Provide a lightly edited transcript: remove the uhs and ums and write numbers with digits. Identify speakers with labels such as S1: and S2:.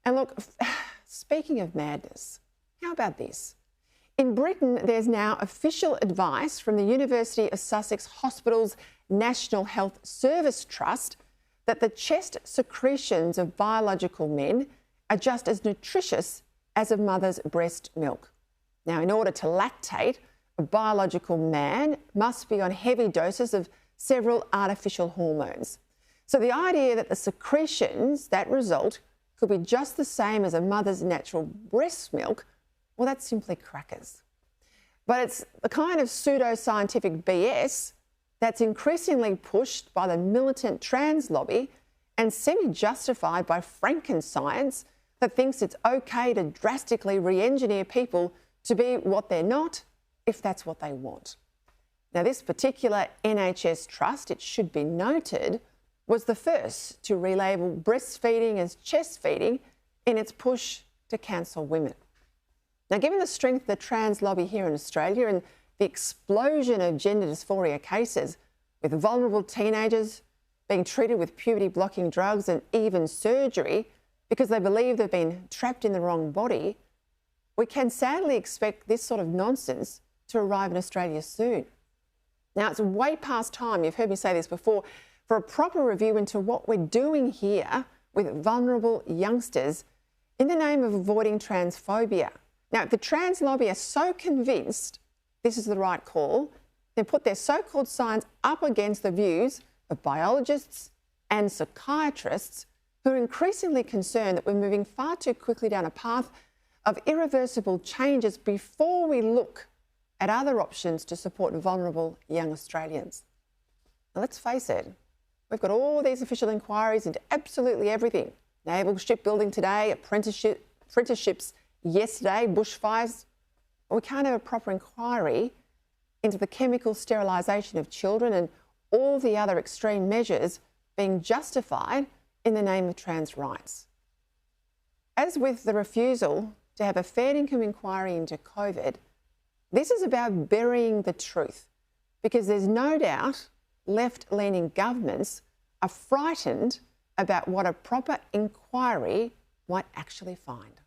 S1: And look, speaking of madness, how about this? In Britain, there's now official advice from the University of Sussex Hospital's National Health Service Trust that the chest secretions of biological men are just as nutritious as a mother's breast milk. Now, in order to lactate, a biological man must be on heavy doses of several artificial hormones. So the idea that the secretions that result could be just the same as a mother's natural breast milk, well, that's simply crackers. But it's the kind of pseudo-scientific BS that's increasingly pushed by the militant trans lobby and semi-justified by Frankenscience that thinks it's okay to drastically re-engineer people to be what they're not if that's what they want. Now, this particular NHS Trust, it should be noted, was the first to relabel breastfeeding as chest feeding in its push to cancel women. Now, given the strength of the trans lobby here in Australia and the explosion of gender dysphoria cases, with vulnerable teenagers being treated with puberty-blocking drugs and even surgery because they believe they've been trapped in the wrong body, we can sadly expect this sort of nonsense to arrive in Australia soon. Now, it's way past time, you've heard me say this before, for a proper review into what we're doing here with vulnerable youngsters in the name of avoiding transphobia. Now, if the trans lobby are so convinced this is the right call, then put their so-called science up against the views of biologists and psychiatrists who are increasingly concerned that we're moving far too quickly down a path of irreversible changes before we look at other options to support vulnerable young Australians. Now, let's face it, we've got all these official inquiries into absolutely everything. Naval, shipbuilding today, apprenticeships yesterday, bushfires. We can't have a proper inquiry into the chemical sterilisation of children and all the other extreme measures being justified in the name of trans rights. As with the refusal to have a fair income inquiry into COVID, this is about burying the truth, because there's no doubt left-leaning governments are frightened about what a proper inquiry might actually find.